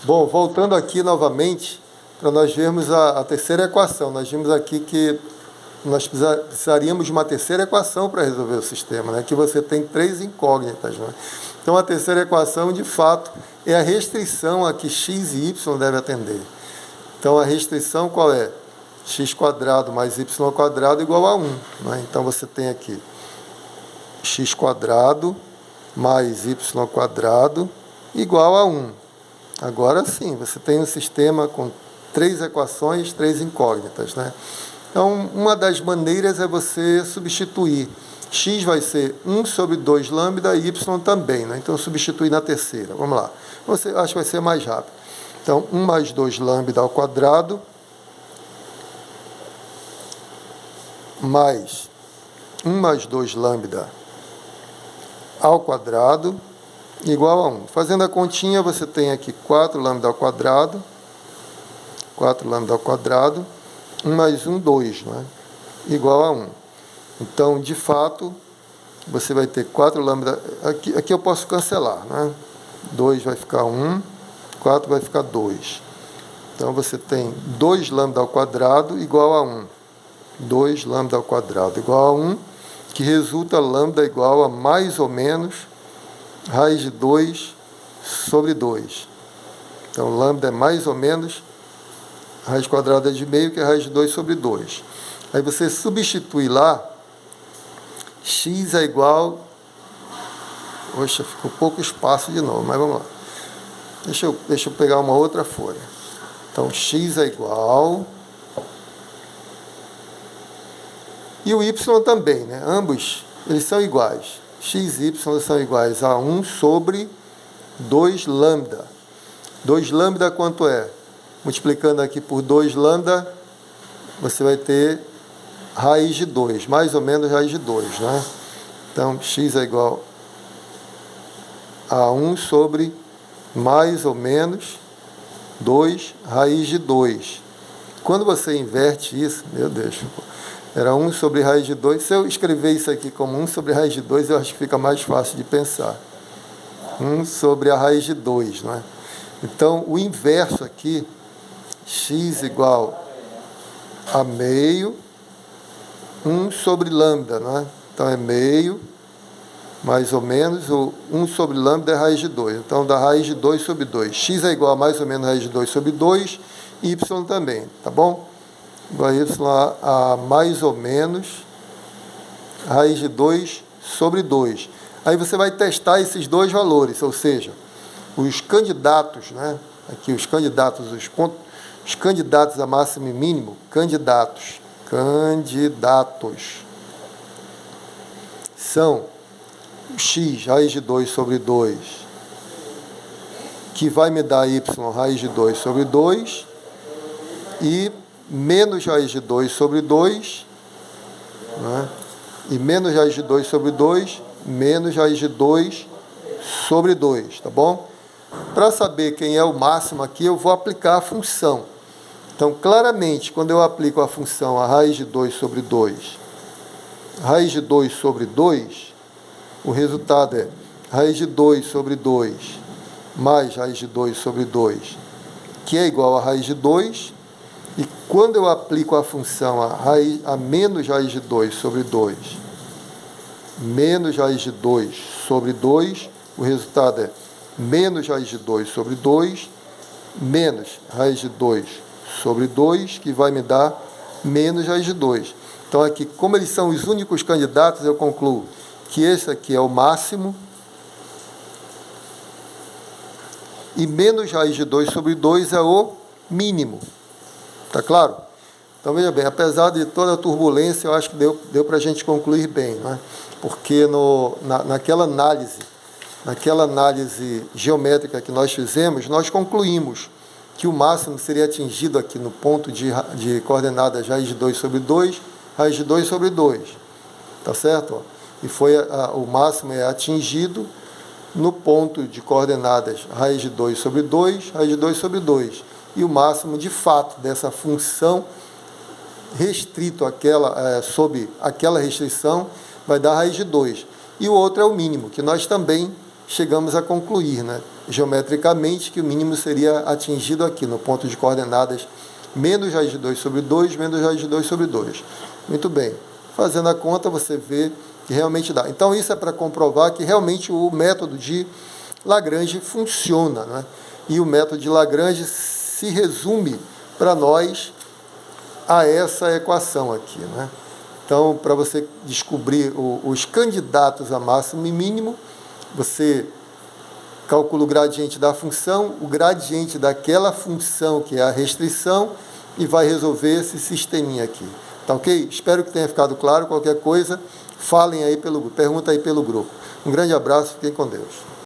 Bom, voltando aqui novamente, para nós vermos a terceira equação. Nós vimos aqui que nós precisaríamos de uma terceira equação para resolver o sistema, né? Que você tem três incógnitas, né? Então, a terceira equação, de fato, é a restrição a que x e y devem atender. Então, a restrição qual é? X² mais y² igual a 1. Né? Então, você tem aqui x² mais y² igual a 1. Agora sim, você tem um sistema com três equações, três incógnitas, né? Então, uma das maneiras é você substituir. X vai ser 1 sobre 2 lambda e y também, né? Então, substituir na terceira. Vamos lá. Acho que vai ser mais rápido. Então, 1 mais 2 lambda ao quadrado mais 1 mais 2 lambda ao quadrado igual a 1. Fazendo a continha, você tem aqui 4 lambda ao quadrado, 4 lambda ao quadrado, 1 mais 1, 2, não é? Igual a 1. Então, de fato, você vai ter 4 lambda... Aqui eu posso cancelar, né? 2 vai ficar 1, 4 vai ficar 2. Então, você tem 2 lambda ao quadrado igual a 1. 2 lambda ao quadrado igual a 1, que resulta lambda igual a mais ou menos raiz de 2 sobre 2. Então, lambda é mais ou menos raiz quadrada de meio, que é raiz de 2 sobre 2. Aí você substitui lá, x é igual... Poxa, ficou pouco espaço de novo, mas vamos lá. Deixa eu pegar uma outra folha. Então, x é igual... E o y também, né? Ambos, eles são iguais. X e y são iguais a 1 sobre 2 lambda. 2 lambda quanto é? Multiplicando aqui por 2 lambda, você vai ter raiz de 2, mais ou menos raiz de 2, né? Então, x é igual a 1 sobre mais ou menos 2 raiz de 2. Quando você inverte isso, meu Deus, era 1 sobre raiz de 2. Se eu escrever isso aqui como 1 sobre raiz de 2, eu acho que fica mais fácil de pensar. 1 sobre a raiz de 2, não é? Então, o inverso aqui, x igual a meio, 1 sobre lambda, não é? Então, é meio, mais ou menos, o 1 sobre lambda é raiz de 2. Então, dá raiz de 2 sobre 2. X é igual a mais ou menos raiz de 2 sobre 2, y também, tá bom? Igual a y a mais ou menos raiz de 2 sobre 2. Aí você vai testar esses dois valores, ou seja, os candidatos, né? Aqui os candidatos, os candidatos a máximo e mínimo, candidatos são x raiz de 2 sobre 2, que vai me dar y raiz de 2 sobre 2, e menos raiz de 2 sobre 2, né? E menos raiz de 2 sobre 2, menos raiz de 2 sobre 2, tá bom? Para saber quem é o máximo aqui, eu vou aplicar a função. Então, claramente, quando eu aplico a função a raiz de 2 sobre 2, raiz de 2 sobre 2, o resultado é raiz de 2 sobre 2 mais raiz de 2 sobre 2, que é igual a raiz de 2. E quando eu aplico a função a menos raiz de 2 sobre 2, menos raiz de 2 sobre 2, o resultado é menos raiz de 2 sobre 2, menos raiz de 2 sobre 2, que vai me dar menos raiz de 2. Então, aqui, como eles são os únicos candidatos, eu concluo que esse aqui é o máximo, e menos raiz de 2 sobre 2 é o mínimo. Está claro? Então, veja bem, apesar de toda a turbulência, eu acho que deu para a gente concluir bem, né? Porque naquela análise geométrica que nós fizemos, nós concluímos que o máximo seria atingido aqui no ponto de coordenadas raiz de 2 sobre 2, raiz de 2 sobre 2. Tá certo? E o máximo é atingido no ponto de coordenadas raiz de 2 sobre 2, raiz de 2 sobre 2. E o máximo, de fato, dessa função restrito sob aquela restrição, vai dar raiz de 2. E o outro é o mínimo, que nós também chegamos a concluir, né? geometricamente que o mínimo seria atingido aqui, no ponto de coordenadas menos raiz de 2 sobre 2, menos raiz de 2 sobre 2. Muito bem. Fazendo a conta, você vê que realmente dá. Então, isso é para comprovar que realmente o método de Lagrange funciona, né? E o método de Lagrange se resume para nós a essa equação aqui, né? Então, para você descobrir os candidatos a máximo e mínimo, você calcula o gradiente da função, o gradiente daquela função que é a restrição e vai resolver esse sisteminha aqui. Tá ok? Espero que tenha ficado claro. Qualquer coisa, falem aí pelo grupo, pergunta aí pelo grupo. Um grande abraço, fiquem com Deus.